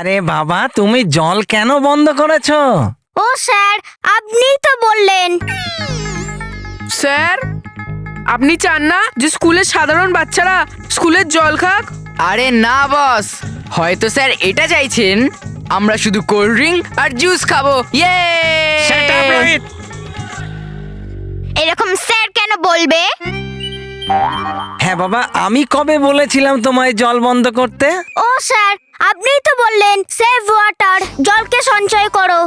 আরে বাবা, তুমি জল কেন বন্ধ করেছো? ও স্যার, আপনিই তো বললেন। স্যার, আপনি চান না যে স্কুলের সাধারণ বাচ্চারা স্কুলের জল খাক? আরে না বস, হয়তো স্যার এটা চাইছেন আমরা শুধু কোল্ড ড্রিঙ্ক আর জুস খাবো। ইয়ে! Shut up, Rohit! এরকম স্যার কেন বলবে? হ্যাঁ বাবা, আমি কবে বলেছিলাম তোমায় জল বন্ধ করতে? ও স্যার, আপনিই তো বললেন সেভ ওয়াটার, জলকে সঞ্চয় করো।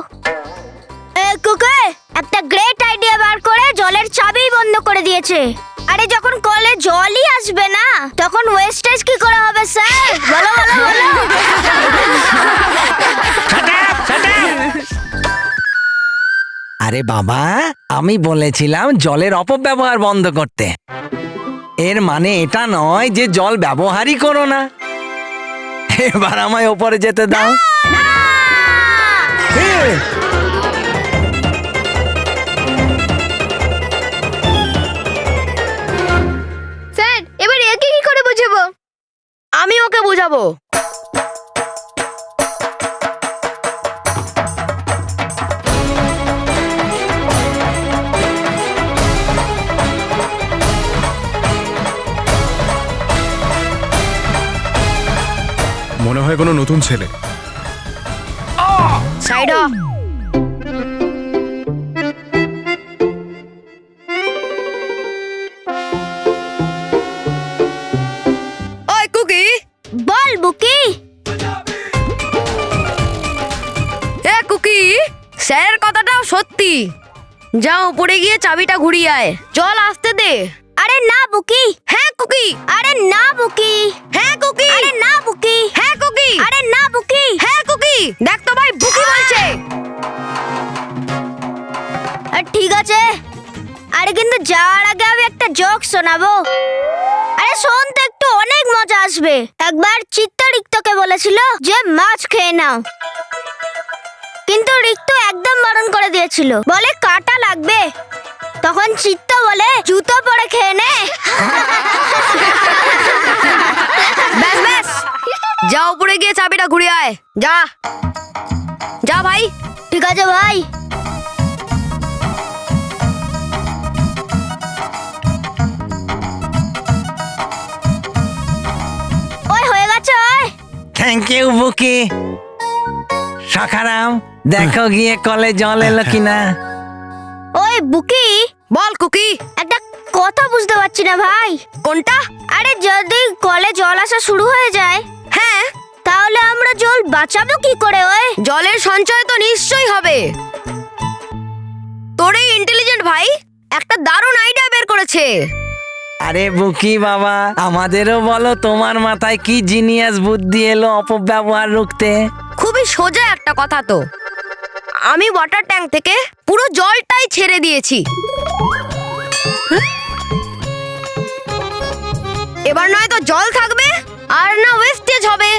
কুকে একটা গ্রেট আইডিয়া বার করে জলের চাবি বন্ধ করে দিয়েছে। আরে যখন কলে জলই আসবে না, তখন ওয়েস্টেজ কি করে হবে স্যার? বলো বলো বলো। আরে বাবা, আমি বলেছিলাম জলের অপব্যবহার বন্ধ করতে। এর মানে এটা নয় যে জল ব্যবহারই করো না। এবার আমায় ওপরে যেতে দাও। এই! স্যার, এবার একে কি করে বুঝাবো? আমি ওকে বোঝাবো। মনে হয় কোনো নতুন ছেলে। সাইড হ। ওই কুকি, বল বুকি। এ কুকি, স্যারের কথাটাও সত্যি। যা উপরে গিয়ে চাবিটা ঘুরিয়ে আয়, জল আসতে দে। আরে না বুকি। হ্যাঁ কুকি। আরে না বুকি। হ্যাঁ কুকি। আরে না বুকি। হ্যাঁ কুকি। আরে না বুকি। হ্যাঁ কুকি। দেখ তো ভাই, বুকি বলছে। ঠিক আছে, আরে কিন্তু যাওয়ার আগে আমি একটা জোক শোনাবো। আরে শোন তো একটু, অনেক মজা আসবে। একবার চিত্ত রিক্তকে বলেছিল যে মাছ খেয়ে নাও, কিন্তু রিক্ত একদম বারণ করে দিয়েছিল, বলে কাটা লাগবে। তখন চিত্ত বলে জুতো পরে খেয়ে নে। ব্যাস ব্যাস, যা উপরে গিয়ে চাবিটা ঘুরিয়ে আয়। যা যা ভাই। ঠিক আছে ভাই। ওই হয়ে গেছে ওই। থ্যাংক ইউ বুকি। সখারাম, দেখো গিয়ে কলে জল এলো কিনা। ওই বুকি, বল কুকি। একটা কথা বুঝতে পারছি না ভাই। কোনটা? আরে যদি কলে জল আসা শুরু হয়ে যায়, হ্যাঁ, তাহলে আমরা জল বাঁচাবো কি করে? ওই জলের সঞ্চয় তো নিশ্চয়ই হবে। তোর এই ইন্টেলিজেন্ট ভাই একটা দারুণ আইডিয়া বের করেছে। আরে বুকি বাবা, আমাদেরও বলো তোমার মাথায় কি জিনিয়াস বুদ্ধি এলো অপব্যবহার রুখতে। খুবই সোজা একটা কথা তো। আমি ওয়াটার ট্যাঙ্ক থেকে পুরো জলটাই ছেড়ে দিয়েছি। এবার নয় তো জল থাকবে, আর না ওয়েস্টেজ হবে।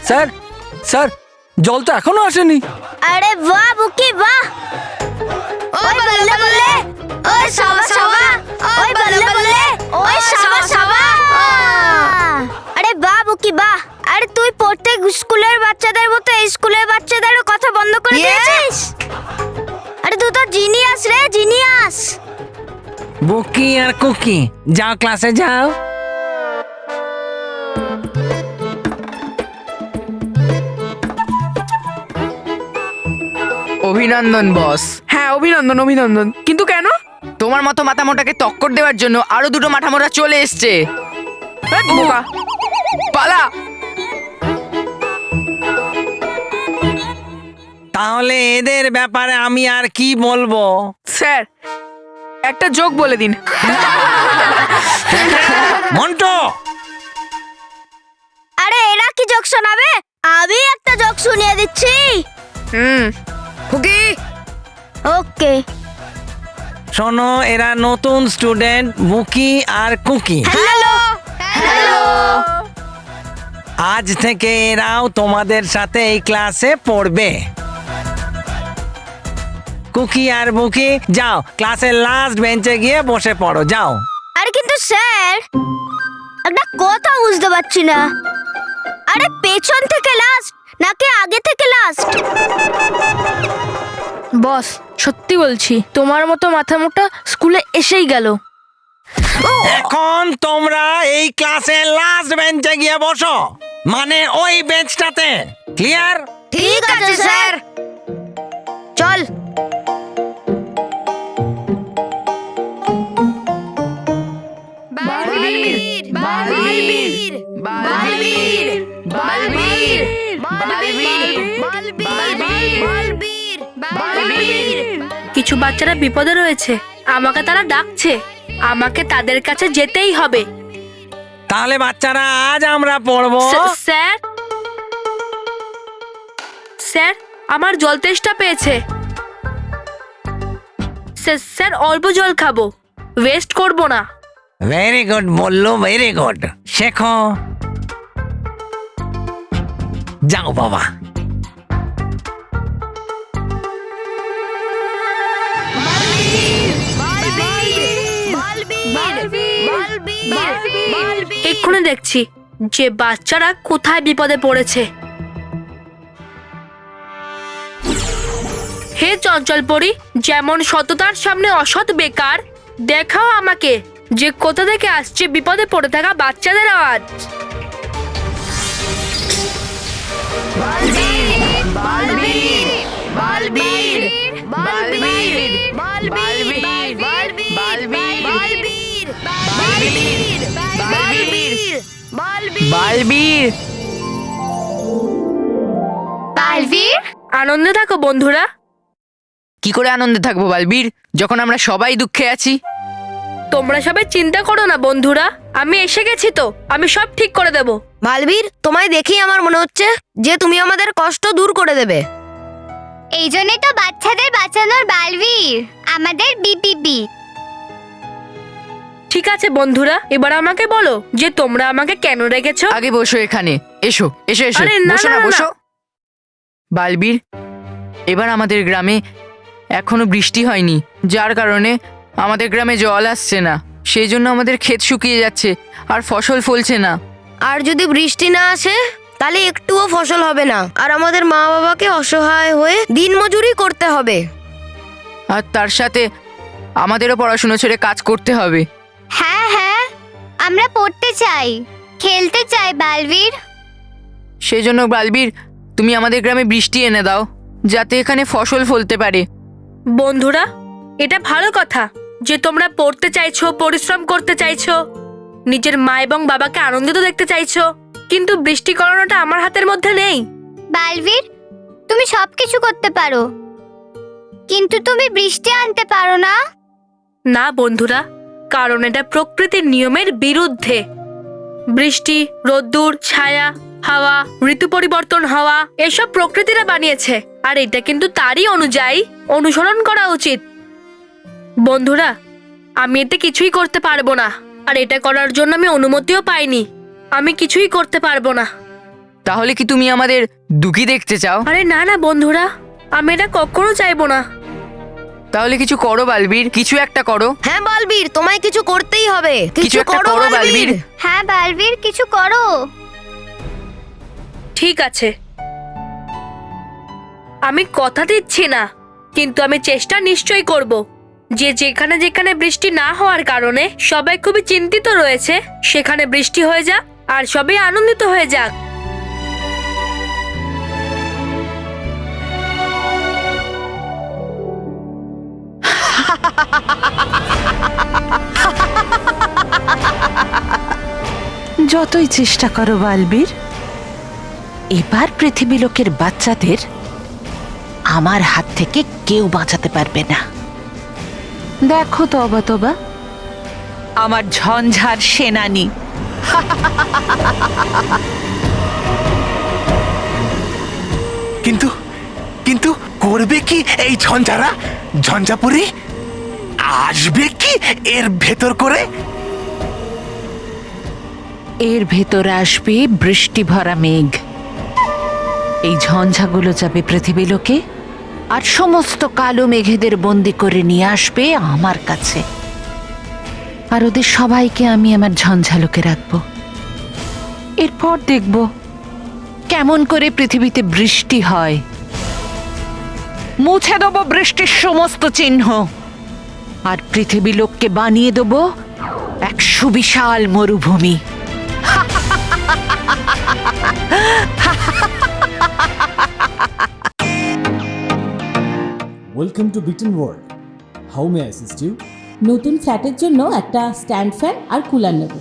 স্যার, স্যার, জল তো এখনো আসেনি। আরে বাহ বুকি বাহ। ওই বললে বললে, ওই সাবা সাবা, ওই বললে বললে, ওই সাবা সাবা। আরে বাহ বুকি বাহ। আরে তুই প্রত্যেক স্কুলের বাচ্চাদের মতো এই স্কুলের বাচ্চাদেরও কথা বন্ধ করে দিয়েছিস। আরে তুই তো জিনিয়াস রে, জিনিয়াস। বুকি আর কুকি, যাও ক্লাসে যাও। অভিনন্দন বস। হ্যাঁ, অভিনন্দন অভিনন্দন। কিন্তু কেন? তোমার মতো মাথামোটাকে টক্কর দেওয়ার জন্য আরো দুটো মাথামোটা চলে এসছে। এই বোকা। পালা। তাহলে এদের ব্যাপারে আমি আর কি বলবো? স্যার, একটা জোক বলে দিন। মন্টু, আরে এরা কি জোক শোনাবে? আমি একটা জোক শুনিয়ে দিচ্ছি। কুকি, ওকে। শোনো, এরা নতুন স্টুডেন্ট বুকি আর কুকি। Hello hello. আজ থেকে এরাও তোমাদের সাথে এই ক্লাসে পড়বে। কুকি আর বুকি, যাও ক্লাসের লাস্ট বেঞ্চে গিয়ে বসে পড়ো, যাও। আরে কিন্তু স্যার, একটা কথা বুঝতে পারছি না। আরে পেছন থেকে লাস্ট নাকি আগে থেকে লাস্ট? বস, সত্যি বলছি, তোমার মতো মাথা মোটা স্কুলে এসেই গেল। এখন তোমরা এই ক্লাসে লাস্ট বেঞ্চে গিয়ে বসো, মানে ওই বেঞ্চটাতে। ক্লিয়ার? ঠিক আছে স্যার। চল। কিছু বাচ্চারা বিপদে রয়েছে, আমাকে তারা ডাকছে, আমাকে তাদের কাছে যেতেই হবে। তাহলে বাচ্চারা আজ আমরা পড়বো। স্যার, স্যার, আমার জল তেষ্টা পেয়েছে। স্যার, অল্প জল খাবো, ওয়েস্ট করব না। ভেরি গুড বললো, ভেরি গুড। শেখো, যাও বাবা। এক্ষুনি দেখছি যে বাচ্চারা কোথায় বিপদে পড়েছে। হে চঞ্চল পরি, যেমন সততার সামনে অসৎ বেকার, দেখাও আমাকে যে কোথা থেকে আসছে বিপদে পড়ে থাকা বাচ্চাদের আওয়াজ। বালবীর, আনন্দে থাকো বন্ধুরা। কি করে আনন্দে থাকবো বালবীর, যখন আমরা সবাই দুঃখে আছি? তোমরা সবাই চিন্তা করো না বন্ধুরা, আমি এসে গেছি তো, আমি সব ঠিক করে দেব। বালবীর, তোমায় দেখেই আমার মনে হচ্ছে যে তুমি আমাদের কষ্ট দূর করে দেবে। এই জন্যই তো বাচ্চাদের বাঁচানোর বালবীর আমাদের বিপিপি। ঠিক আছে বন্ধুরা, এবার আমাকে বলো যে তোমরা আমাকে কেন রেখেছো। আগে বসো এখানে, এসো এসো এসো, আরে না, বসো না, না, না, বসো। বালবীর, এবার আমাদের গ্রামে এখনো বৃষ্টি হয়নি, যার কারণে আমাদের গ্রামে জল আসছে না। সেই জন্য আমাদের ক্ষেত শুকিয়ে যাচ্ছে আর ফসল ফলছে না। আর যদি বৃষ্টি না আসে তাহলে একটুও ফসল হবে না, আর আমাদের মা বাবাকে অসহায় হয়ে দিনমজুরি করতে হবে। আর তার সাথে আমাদেরও পড়াশোনা ছেড়ে কাজ করতে হবে। হ্যাঁ হ্যাঁ, আমরা পড়তে চাই, খেলতে চাই বালবীর। সেই জন্য বালবীর, তুমি আমাদের গ্রামে বৃষ্টি এনে দাও, যাতে এখানে ফসল ফলতে পারে। বন্ধুরা, এটা ভালো কথা যে তোমরা পড়তে চাইছো, পরিশ্রম করতে চাইছো, নিজের মা এবং বাবাকে আনন্দিত দেখতে চাইছো, কিন্তু বৃষ্টি করানোটা আমার হাতের মধ্যে নেই। বালবীর, তুমি সবকিছু করতে পারো, কিন্তু তুমি বৃষ্টি আনতে পারো না। না বন্ধুরা, কারণ এটা প্রকৃতির নিয়মের বিরুদ্ধে। বৃষ্টি, রোদ্দুর, ছায়া, হাওয়া, ঋতু পরিবর্তন হওয়া, এসব প্রকৃতিরা বানিয়েছে, আর এটা কিন্তু তারই অনুযায়ী অনুসরণ করা উচিত। বন্ধুরা, আমি এতে কিছুই করতে পারবো না, আর এটা করার জন্য আমি অনুমতিও পাইনি। আমি কিছুই করতে পারবো না। তাহলে কি তুমি আমাদের দুঃখী দেখতে চাও? আরে না না বন্ধুরা, আমি এটা কখনো চাইবো না। তাহলে কিছু করো বালবীর, কিছু একটা করো। হ্যাঁ বালবীর, তোমায় কিছু করতেই হবে। কিছু একটা করো বালবীর। হ্যাঁ বালবীর, কিছু করো। ঠিক আছে, আমি কথা দিচ্ছি না, কিন্তু আমি চেষ্টা নিশ্চয়ই করব যে যেখানে যেখানে বৃষ্টি না হওয়ার কারণে সবাই খুবই চিন্তিত রয়েছে, সেখানে বৃষ্টি হয়ে যাক আর সবাই আনন্দিত হয়ে যাক। যতই চেষ্টা করো বালবীর, এবার পৃথিবী লোকের বাচ্চাদের আমার হাত থেকে কেউ বাঁচাতে পারবে না। দেখো তবা তবা, আমার ঝঞ্ঝার সেনানি। কিন্তু কিন্তু করবে কি এই ঝঞ্ঝারা? ঝঞ্ঝাপুরি আসবে কি এর ভেতর করে? এর ভেতরে আসবে বৃষ্টি ভরা মেঘ। এই ঝঞ্ঝাগুলো যাবে পৃথিবী লোকে, আর সমস্ত কালো মেঘেদের বন্দি করে নিয়ে আসবে আমার কাছে, আর ওদের সবাইকে আমি আমার ঝঞ্ঝালোকে রাখবো। এরপর দেখব কেমন করে পৃথিবীতে বৃষ্টি হয়। মুছে দেবো বৃষ্টির সমস্ত চিহ্ন, আর পৃথিবী লোককে বানিয়ে দেবো এক সুবিশাল মরুভূমি। Welcome to bitten world. How may I assist you? নতুন ফ্ল্যাটের জন্য একটা স্ট্যান্ড ফ্যান আর কুলার নেব।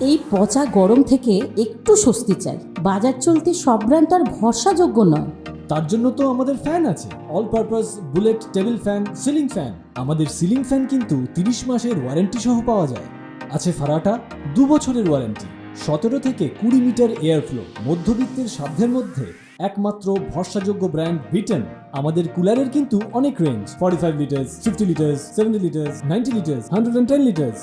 এই পচা গরম থেকে একটু স্বস্তি চাই। বাজার চলতে সব ব্র্যান্ড আর ভরসাযোগ্য নয়। তার জন্য তো আমাদের ফ্যান আছে, all purpose bullet table fan, ceiling fan. আমাদের সিলিং ফ্যান কিন্তু 30 মাসের ওয়ারেন্টি সহ পাওয়া যায়। আছে ফারাটা 2 বছরের ওয়ারেন্টি, 17 থেকে 20 মিটার এয়ার ফ্লো, মধ্যবিত্তের সাধ্যের মধ্যে একমাত্র ভরসাযোগ্য ব্র্যান্ড বিটেন। আমাদের কুলারের কিন্তু অনেক range, 45 litres, 50 litres, 70 litres, 90 litres, 110 litres.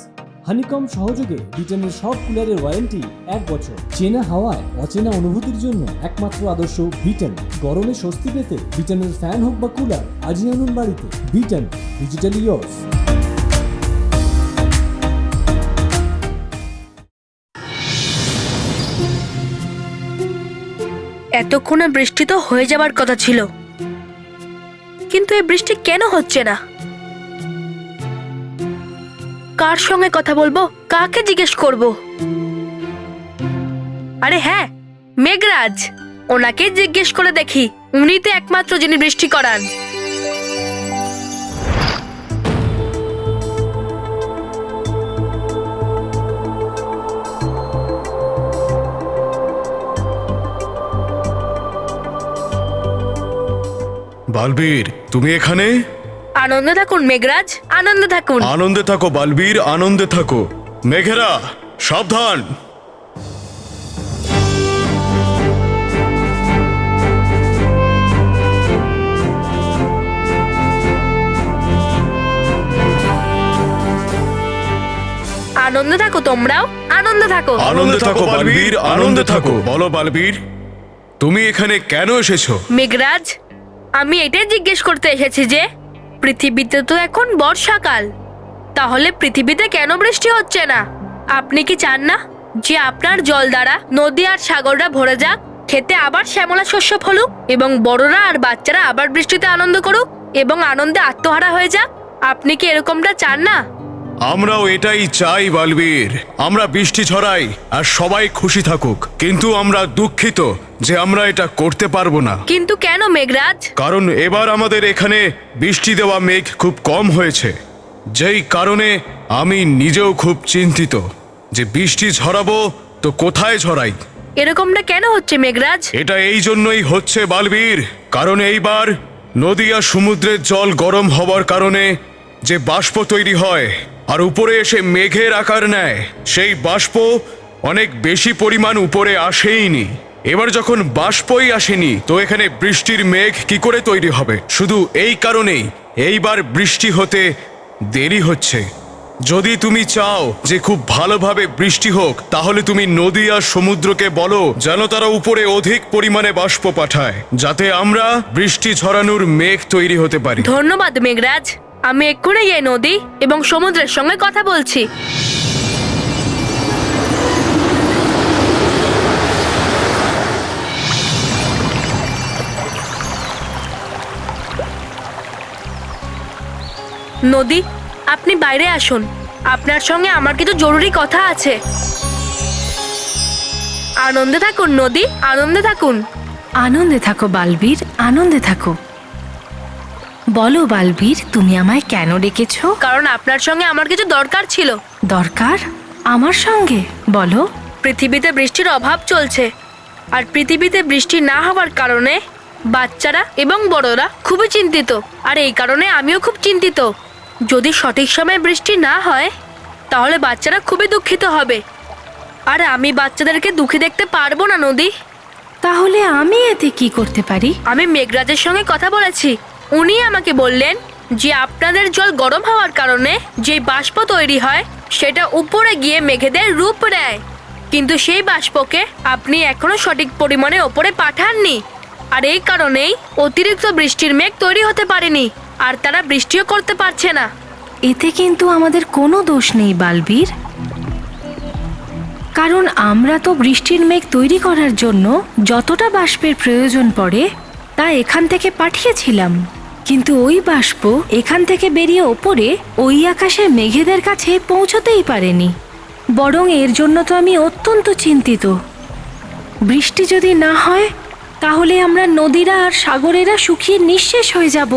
Honeycomb সহযোগে বিটেনের সব কুলারের ওয়ারেন্টি 1 বছর। চেনা হাওয়ায় অচেনা অনুভূতির জন্য একমাত্র আদর্শ বিটেন। গরমে স্বস্তি পেতে বিটেনের ফ্যান হোক বা কুলার, আজই আনুন বাড়িতে। Beaten, digitally years. এতক্ষণে বৃষ্টি তো হয়ে যাবার কথা ছিল, কিন্তু এই বৃষ্টি কেন হচ্ছে না? কার সঙ্গে কথা বলবো, কাকে জিজ্ঞেস করব? আরে হ্যাঁ, মেঘরাজ, ওনাকে জিজ্ঞেস করে দেখি। উনি তো একমাত্র যিনি বৃষ্টি করান। বালবীর, তুমি এখানে? আনন্দে থাকুন মেঘরাজ, আনন্দে থাকুন। আনন্দে থাকো বালবীর, আনন্দে থাকো। মেঘেরা সাবধান। আনন্দে থাকো, তোমরাও আনন্দে থাকো। আনন্দে থাকো বালবীর, আনন্দে থাকো। বলো বালবীর, তুমি এখানে কেন এসেছো? মেঘরাজ, আমি এটাই জিজ্ঞেস করতে এসেছি যে পৃথিবীতে তো এখন বর্ষাকাল, তাহলে পৃথিবীতে কেন বৃষ্টি হচ্ছে না? আপনি কি চান না যে আপনার জল দ্বারা নদী আর সাগররা ভরে যাক, খেতে আবার শ্যামলা শস্য ফলুক, এবং বড়রা আর বাচ্চারা আবার বৃষ্টিতে আনন্দ করুক এবং আনন্দে আত্মহারা হয়ে যাক? আপনি কি এরকমটা চান না? আমরাও এটাই চাই বালবীর। আমরা বৃষ্টি ছড়াই আর সবাই খুশি থাকুক, কিন্তু আমরা দুঃখিত যে আমরা এটা করতে পারবো না। কিন্তু কেন মেঘরাজ? কারণ এবার আমাদের এখানে বৃষ্টি দেওয়া মেঘ খুব কম হয়েছে, যেই কারণে আমি নিজেও খুব চিন্তিত যে বৃষ্টি ঝরাবো তো কোথায় ঝরাই। এরকমটা কেন হচ্ছে মেঘরাজ? এটা এই জন্যই হচ্ছে বালবীর, কারণ এইবার নদী আর সমুদ্রের জল গরম হওয়ার কারণে যে বাষ্প তৈরি হয় আর উপরে এসে মেঘের আকার নেয়, সেই বাষ্প অনেক বেশি পরিমাণ উপরে আসেইনি। এবার যখন বাষ্পই আসেনি, তো এখানে বৃষ্টির মেঘ কি করে তৈরি হবে? শুধু এই কারণেই এইবার বৃষ্টি হতে দেরি হচ্ছে। যদি তুমি চাও যে খুব ভালোভাবে বৃষ্টি হোক, তাহলে তুমি নদী আর সমুদ্রকে বলো যেন তারা উপরে অধিক পরিমাণে বাষ্প পাঠায়, যাতে আমরা বৃষ্টি ঝরানোর মেঘ তৈরি হতে পারি। ধন্যবাদ মেঘরাজ, আমি এক্ষুনি গিয়ে নদী এবং সমুদ্রের সঙ্গে কথা বলছি। নদী, আপনি বাইরে আসুন, আপনার সঙ্গে আমার কিছু জরুরি কথা আছে। আনন্দে থাকুন নদী, আনন্দে থাকুন। আনন্দে থাকো বালবীর, আনন্দে থাকো। বলো বালবীর, তুমি আমায় কেন ডেকেছো? কারণ আপনার সঙ্গে আমার কিছু দরকার ছিল। দরকার? আমার সঙ্গে? বলো। পৃথিবীতে বৃষ্টির অভাব চলছে, আর পৃথিবীতে বৃষ্টি না হওয়ার কারণে বাচ্চারা এবং বড়রা খুবই চিন্তিত, আর এই কারণে আমিও খুব চিন্তিত। যদি সঠিক সময়ে বৃষ্টি না হয়, তাহলে বাচ্চারা খুবই দুঃখিত হবে, আর আমি বাচ্চাদেরকে দুঃখী দেখতে পারবো না নদী। তাহলে আমি এতে কি করতে পারি? আমি মেঘরাজের সঙ্গে কথা বলেছি, উনি আমাকে বললেন যে আপনাদের জল গরম হওয়ার কারণে যে বাষ্প তৈরি হয় সেটা উপরে গিয়ে মেঘেদের রূপ নেয়, কিন্তু সেই বাষ্পকে আপনি এখনো সঠিক পরিমাণে ওপরে পাঠাননি, আর এই কারণেই অতিরিক্ত বৃষ্টির মেঘ তৈরি হতে পারেনি, আর তারা বৃষ্টিও করতে পারছে না। এতে কিন্তু আমাদের কোনো দোষ নেই বালবীর। কারণ আমরা তো বৃষ্টির মেঘ তৈরি করার জন্য যতটা বাষ্পের প্রয়োজন পড়ে তা এখান থেকে পাঠিয়েছিলাম, কিন্তু ওই বাষ্প এখান থেকে বেরিয়ে ওপরে ওই আকাশে মেঘেদের কাছে পৌঁছতেই পারেনি। বরং এর জন্য তো আমি অত্যন্ত চিন্তিত। বৃষ্টি যদি না হয় তাহলে আমরা নদীরা আর সাগরেরা শুকিয়ে নিঃশেষ হয়ে যাব।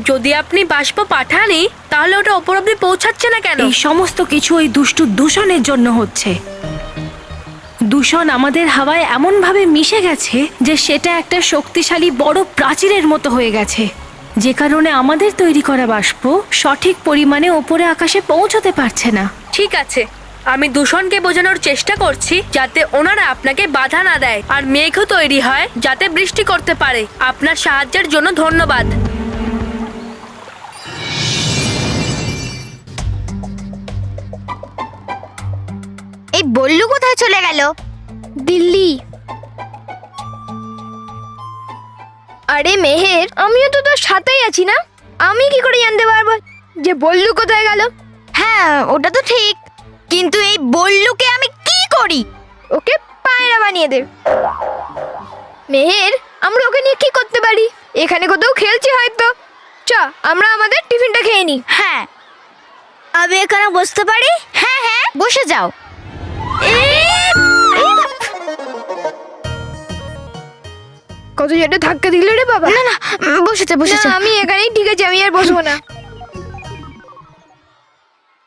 যদি আপনি বাষ্প পাঠানই তাহলে ওটা ওপর অব্দি পৌঁছাচ্ছে না কেন? এই সমস্ত কিছু ওই দুষ্টু দূষণের জন্য হচ্ছে। দূষণ আমাদের হাওয়ায় এমনভাবে মিশে গেছে যে সেটা একটা শক্তিশালী বড় প্রাচীরের মতো হয়ে গেছে, যে কারণে আমাদের তৈরি করা বাষ্প সঠিক পরিমাণে ওপরে আকাশে পৌঁছতে পারছে না। ঠিক আছে, আমি দূষণকে বোঝানোর চেষ্টা করছি যাতে ওনারা আপনাকে বাধা না দেয় আর মেঘও তৈরি হয় যাতে বৃষ্টি করতে পারে। আপনার সাহায্যের জন্য ধন্যবাদ। এই বল্লু কোথায় চলে গেল? দিল্লি। আরে মেহের, আমিও তো তোর সাথেই আছি না, আমি কি করে জানতে পারবো যে বল্লু কোথায় গেল? হ্যাঁ, ওটা তো ঠিক, কিন্তু এই বল্লুকে আমি কি করি? ওকে পায়রা বানিয়ে দে। মেহের, আমরা ওকে নিয়ে কি করতে পারি? এখানে কোথাও খেলছি হয়তো। চ, আমরা আমাদের টিফিনটা খেয়ে নিই। হ্যাঁ, আমি এখানে বসতে পারি? হ্যাঁ হ্যাঁ, বসে যাও। কত জোরে ধাক্কা দিল রে বাবা! না না, বসেছে বসেছে। না, আমি এখানেই ঠিক আছে, আমি আর বসবো না।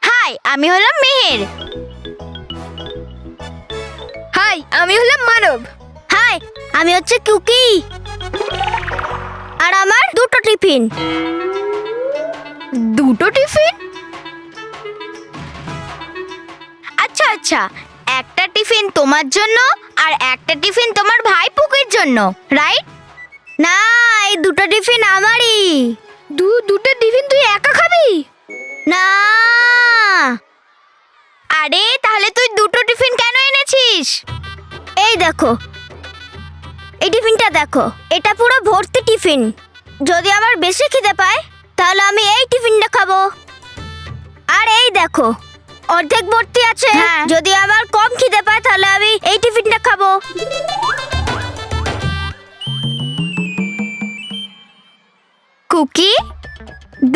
হাই, আমি হলাম মেহের। হাই, আমি হলাম মানব। হাই, আমি হচ্ছে কুকি। আর আমার দুটো টিফিন। দুটো টিফিন? আচ্ছা আচ্ছা, একটা টিফিন তোমার জন্য আর একটা টিফিন তোমার ভাই পুকির জন্য, রাইট? না, এই দুটো টিফিন আমারই। দুটো টিফিন তুই একা খাবি? না। আরে তাহলে তুই দুটো টিফিন কেন এনেছিস? এই দেখো, এই টিফিনটা দেখো, এটা পুরো ভর্তি টিফিন। যদি আমার বেশি খিদে পায় তাহলে আমি এই টিফিনটা খাবো। আর এই দেখো, অর্ধেক ভর্তি আছে। যদি আমার কম খিদে পায় তাহলে আমি এই টিফিনটা খাবো। কুকি,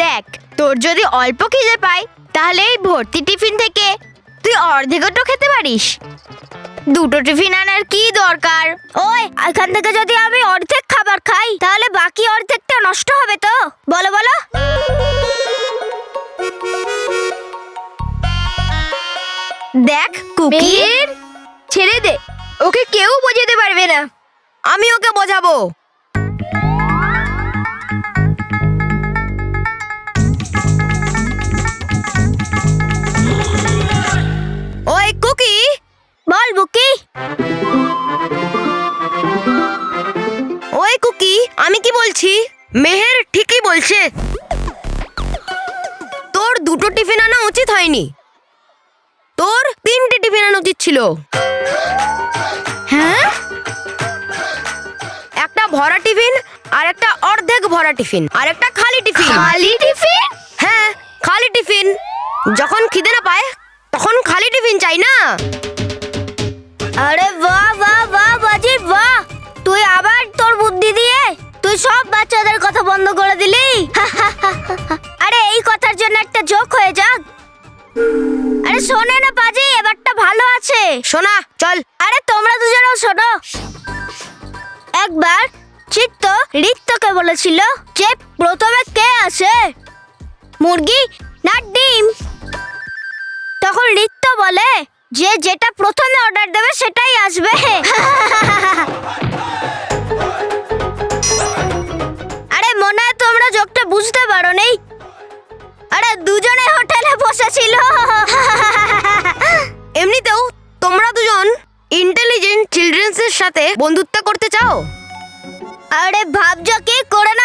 দেখ, তোর যদি অল্প খিদে পায় তাহলে এই ভর্তি টিফিন থেকে তুই অর্ধেকটা খেতে পারিস। দুটো টিফিন আনার কি দরকার? ওই, এখান থেকে যদি আমি অর্ধেক খাবার খাই তাহলে বাকি অর্ধেকটা নষ্ট হবে তো? বলো বলো। দেখ কুকি, মেহের, ছেড়ে দে, ওকে কেউ বোঝাতে পারবে না, আমি ওকে বোঝাবো। ওই কুকি, বল বুকি। ওই কুকি, আমি কি বলছি? মেহের ঠিকই বলছে, তোর দুটো টিফিন আনা উচিত হয়নি, তোর 3টে টিফিন আনা উচিত ছিল। হ্যাঁ, একটা ভরা টিফিন আর একটা অর্ধেক ভরা টিফিন আর একটা খালি টিফিন। খালি টিফিন? হ্যাঁ, খালি টিফিন। যখন খিদে না পায় তখন খালি টিফিন চাই না। আরে বাহ বাহ বাহ বাজি বাহ, তুই আবার তোর বুদ্ধি দিয়ে তুই সব বাচ্চাদের কথা বন্ধ করে দিলি। আরে এই কথার জন্য একটা জোক হয়ে যাক। আরে শোনে না পাজি, এবারটা ভালো আছে। শোনা, চল। আরে তোমরা দুজনেও শোনো। একবার চিত্ত রিক্তকে বলেছিল যে প্রথমে কে আসে, মুরগি না ডিম? তখন রিক্ত বলে যে যেটা প্রথমে অর্ডার দেবে সেটাই আসবে। আরে মনে হয় তোমরা জোকটা বুঝতে পারোনি। আরে দুজনে হোটেলে বসেছিল। এমনিতেও তোমরা দুজন ইন্টেলিজেন্ট চিলড্রেন্সের সাথে বন্ধুত্ব করতে চাও? আরে ভাবছো কি করে না